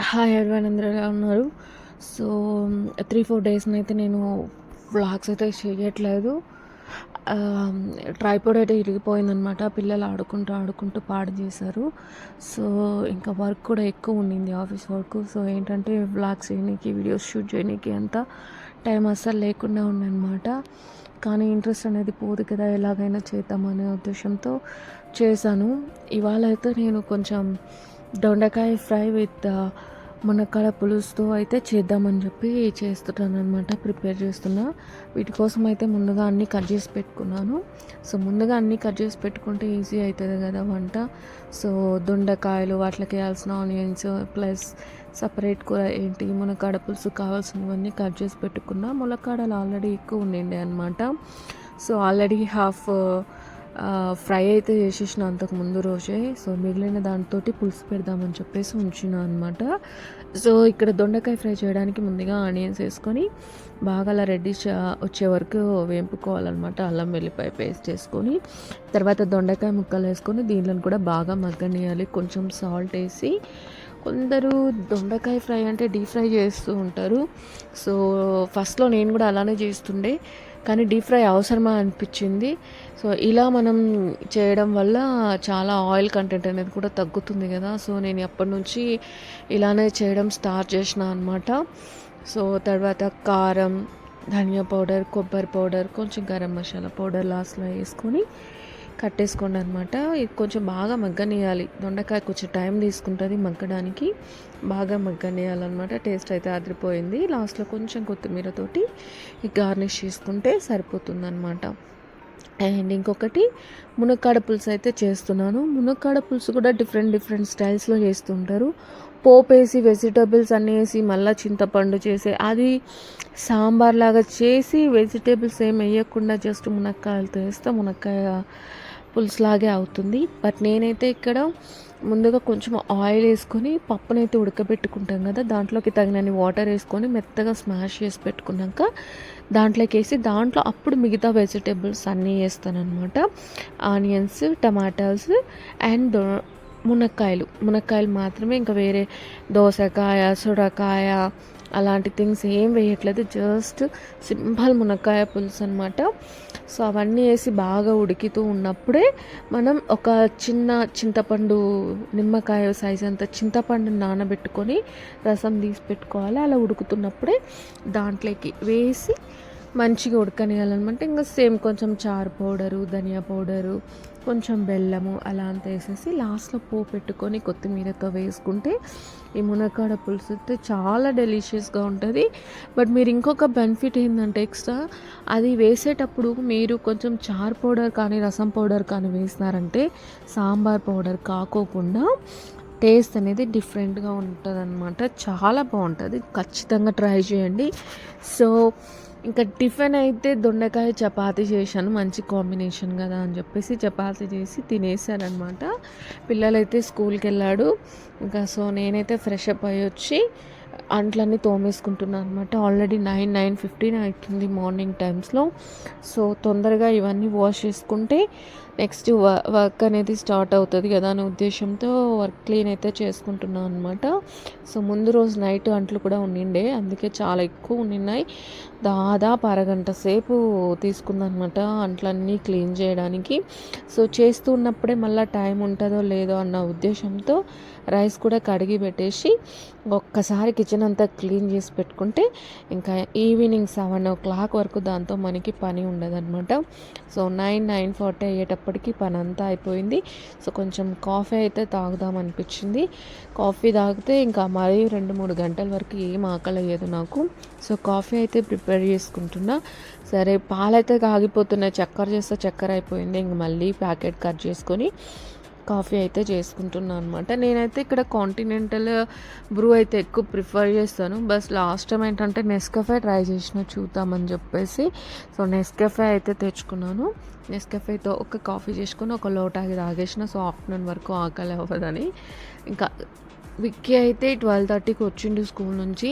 Hi everyone అందరూ ఎలా ఉన్నారు? సో 3-4 డేస్‌నైతే నేను వ్లాగ్స్ అయితే చేయట్లేదు. ట్రైపాడ్ అయితే ఇరిగిపోయిందనమాట. పిల్లలు ఆడుకుంటూ పాడు చేశారు. సో ఇంకా వర్క్ కూడా ఎక్కువ ఉండింది, ఆఫీస్ వర్క్. సో ఏంటంటే వ్లాగ్స్ చేయనీకి, వీడియోస్ షూట్ చేయనీకి అంత టైం అస్సలు లేకుండా ఉందనమాట. కానీ ఇంట్రెస్ట్ అనేది పోదు కదా, ఎలాగైనా చేద్దామనే ఉద్దేశంతో చేశాను. ఇవాళ అయితే నేను కొంచెం దొండకాయ ఫ్రై విత్ మునక్కాడ పులుసుతో అయితే చేద్దామని చెప్పి చేస్తున్నాను అనమాట, ప్రిపేర్ చేస్తున్నా. వీటి కోసం అయితే ముందుగా అన్నీ కట్ చేసి పెట్టుకున్నాను. సో ముందుగా అన్నీ కట్ చేసి పెట్టుకుంటే ఈజీ అవుతుంది కదా వంట. సో దొండకాయలు, వాటికి వేయాల్సిన ఆనియన్స్ ప్లస్ సపరేట్ కూర ఏంటి మునక్కాడ పులుసు కావాల్సినవన్నీ కట్ చేసి పెట్టుకున్నా. మునక్కాడలు ఆల్రెడీ ఎక్కువ ఉండిండే అనమాట. సో ఆల్రెడీ హాఫ్ ఫ్రై అయితే చేసేసిన అంతకు ముందు రోజే. సో మిగిలిన దాంతో పులుసు పెడదామని చెప్పేసి ఉంచిన అనమాట. సో ఇక్కడ దొండకాయ ఫ్రై చేయడానికి ముందుగా ఆనియన్స్ వేసుకొని బాగా అలా రెడ్డిష్ వచ్చే వరకు వేపుకోవాలన్నమాట. అల్లం వెల్లిపాయ పేస్ట్ వేసుకొని తర్వాత దొండకాయ ముక్కలు వేసుకొని దీనిలో కూడా బాగా మగ్గనియాలి. కొంచెం సాల్ట్ వేసి, కొందరు దొండకాయ ఫ్రై అంటే డీప్ ఫ్రై చేస్తూ ఉంటారు. సో ఫస్ట్లో నేను కూడా అలానే చేస్తుండే, కానీ డీప్ ఫ్రై అవసరమా అనిపించింది. సో ఇలా మనం చేయడం వల్ల చాలా ఆయిల్ కంటెంట్ అనేది కూడా తగ్గుతుంది కదా. సో నేను అప్పటి నుంచి ఇలానే చేయడం స్టార్ట్ చేసిన అనమాట. సో తర్వాత కారం, ధనియా పౌడర్, కొబ్బరి పౌడర్, కొంచెం గరం మసాలా పౌడర్ లాస్ట్లో వేసుకొని కట్టేసుకోండి అనమాట. ఇది కొంచెం బాగా మగ్గనియాలి. దొండకాయ కొంచెం టైం తీసుకుంటుంది మగ్గడానికి. బాగా మగ్గనియాలన్నమాట. టేస్ట్ అయితే అదిరిపోయింది. లాస్ట్లో కొంచెం కొత్తిమీరతోటి గార్నిష్ చేసుకుంటే సరిపోతుందన్నమాట. అండ్ ఇంకొకటి మునక్కాడ పులుసు అయితే చేస్తున్నాను. మునక్కాడ పులుసు కూడా డిఫరెంట్ స్టైల్స్లో చేస్తుంటారు. పోపు వేసి వెజిటేబుల్స్ అన్నీ వేసి మళ్ళీ చింతపండు చేసి అది సాంబార్ లాగా చేసి వెజిటేబుల్స్ ఏం వేయకుండా జస్ట్ మునక్కాయలతో వేస్తే మునక్కాయ పులుసులాగే అవుతుంది. బట్ నేనైతే ఇక్కడ ముందుగా కొంచెం ఆయిల్ వేసుకొని పప్పునైతే ఉడకబెట్టుకుంటాం కదా, దాంట్లోకి తగినన్ని వాటర్ వేసుకొని మెత్తగా స్మాష్ చేసి పెట్టుకున్నాక దాంట్లోకి వేసి దాంట్లో అప్పుడు మిగతా వెజిటేబుల్స్ అన్నీ వేస్తానన్నమాట. ఆనియన్స్, టమాటాస్ అండ్ మునక్కాయలు మాత్రమే. ఇంకా వేరే దోసకాయ, సొరకాయ అలాంటి థింగ్స్ ఏం వేయట్లేదు. జస్ట్ సింపుల్ మునక్కాయ పులుసు అనమాట. సో అవన్నీ వేసి బాగా ఉడుకుతూ ఉన్నప్పుడే మనం ఒక చిన్న చింతపండు, నిమ్మకాయ సైజ్ అంత చింతపండు నానబెట్టుకొని రసం తీసి పెట్టుకోవాలి. అలా ఉడుకుతున్నప్పుడే దాంట్లోకి వేసి మంచిగా ఉడకనియాలన్నమాట. ఇంకా సేమ్ కొంచెం చారు పౌడరు, ధనియా పౌడరు, కొంచెం బెల్లము అలా అంతా వేసేసి లాస్ట్లో పోపు పెట్టుకొని కొత్తిమీరతో వేసుకుంటే ఈ మునక్కాడ పులుసు అయితే చాలా డెలిషియస్గా ఉంటుంది. బట్ మీరు ఇంకొక బెనిఫిట్ ఏంటంటే ఎక్స్ట్రా అది వేసేటప్పుడు మీరు కొంచెం చారు పౌడర్ కానీ రసం పౌడర్ కానీ వేసినారంటే సాంబార్ పౌడర్ కాకోకుండా టేస్ట్ అనేది డిఫరెంట్గా ఉంటుంది అనమాట. చాలా బాగుంటుంది. ఖచ్చితంగా ట్రై చేయండి. సో ఇంకా టిఫిన్ అయితే దొండకాయ చపాతీ చేశాను. మంచి కాంబినేషన్ కదా అని చెప్పేసి చపాతీ చేసి తినేసారనమాట. పిల్లలైతే స్కూల్కి వెళ్ళాడు. ఇంకా సో నేనైతే ఫ్రెష్ అప్ అయ్యి వచ్చి అంట్లన్నీ తోమేసుకుంటున్నాను అనమాట. ఆల్రెడీ 9:15 అవుతుంది మార్నింగ్ టైమ్స్లో. సో తొందరగా ఇవన్నీ వాష్ చేసుకుంటే నెక్స్ట్ వర్క్ అనేది స్టార్ట్ అవుతుంది కదా అనే ఉద్దేశంతో వర్క్ క్లీన్ అయితే చేసుకుంటున్నాను అనమాట. సో ముందు రోజు నైట్ అంట్లు కూడా ఉండిండే, అందుకే చాలా ఎక్కువ ఉండినాయి. దాదాపు అరగంట సేపు తీసుకుందనమాట అంట్లన్నీ క్లీన్ చేయడానికి. సో చేస్తూ ఉన్నప్పుడే మళ్ళీ టైం ఉంటుందో లేదో అన్న ఉద్దేశంతో రైస్ కూడా కడిగి పెట్టేసి ఒక్కసారి కిచెన్ అంతా క్లీన్ చేసి పెట్టుకుంటే ఇంకా ఈవినింగ్ 7 o'clock వరకు దాంతో మనకి పని ఉండదన్నమాట. సో 9:40 అయ్యేటప్పటికి పని అంతా అయిపోయింది. సో కొంచెం కాఫీ అయితే తాగుదాం అనిపించింది. కాఫీ తాగితే ఇంకా మరీ 2-3 గంటల వరకు ఏం ఆకలి అయ్యేది నాకు. సో కాఫీ అయితే ప్రిపేర్ చేసుకుంటున్నా. సరే పాలైతే కాగిపోతున్నాయి, చక్కెర చేస్తే చక్కెర అయిపోయింది. ఇంక మళ్ళీ ప్యాకెట్ కట్ చేసుకొని కాఫీ అయితే చేసుకుంటున్నాను అనమాట. నేనైతే ఇక్కడ కాంటినెంటల్ బ్రూ అయితే ఎక్కువ ప్రిఫర్ చేస్తాను. బస్ లాస్ట్ టైం ఏంటంటే నెస్కాఫే ట్రై చేసిన చూద్దామని చెప్పేసి సో నెస్కాఫే అయితే తెచ్చుకున్నాను. నెస్కాఫేతో ఒక కాఫీ చేసుకొని ఒక లోటాకి తాగేసిన. సో ఆఫ్టర్నూన్ వరకు ఆకలి అవ్వదని. ఇంకా విక్కీ అయితే 12:30కి వచ్చిండు స్కూల్ నుంచి.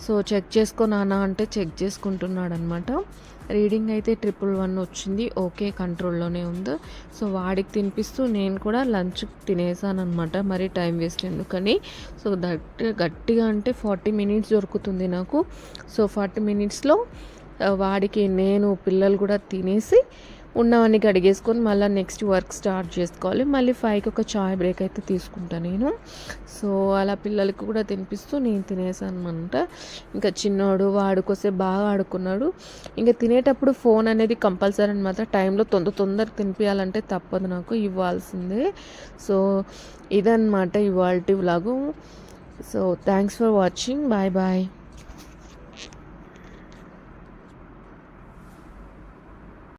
సో చెక్ చేసుకో నాన్న అంటే చెక్ చేసుకుంటున్నాడు అనమాట. రీడింగ్ అయితే 111 వచ్చింది. ఓకే, కంట్రోల్లోనే ఉంది. సో వాడికి తినిపిస్తూ నేను కూడా లంచ్ తినేసాను అనమాట. మరి టైం వేస్ట్ ఎందుకని. సో గట్టిగా అంటే 40 మినిట్స్ దొరుకుతుంది నాకు. సో 40 మినిట్స్లో వాడికి నేను పిల్లలు కూడా తినేసి ఉన్నవన్నీ కడిగేసుకొని మళ్ళీ నెక్స్ట్ వర్క్ స్టార్ట్ చేసుకోవాలి. మళ్ళీ 5కి ఒక చాయ్ బ్రేక్ అయితే తీసుకుంటాను నేను. సో అలా పిల్లలకి కూడా తినిపిస్తూ నేను తినేసాను అనమాట. ఇంకా చిన్నోడు వాడుకోసే బాగా ఆడుకున్నాడు. ఇంకా తినేటప్పుడు ఫోన్ అనేది కంపల్సరీ అనమాట. టైంలో తొందరగా తినిపించాలంటే తప్పదు, నాకు ఇవ్వాల్సిందే. సో ఇదన్నమాట ఇవాల్టి vlog. So thanks for watching. Bye bye.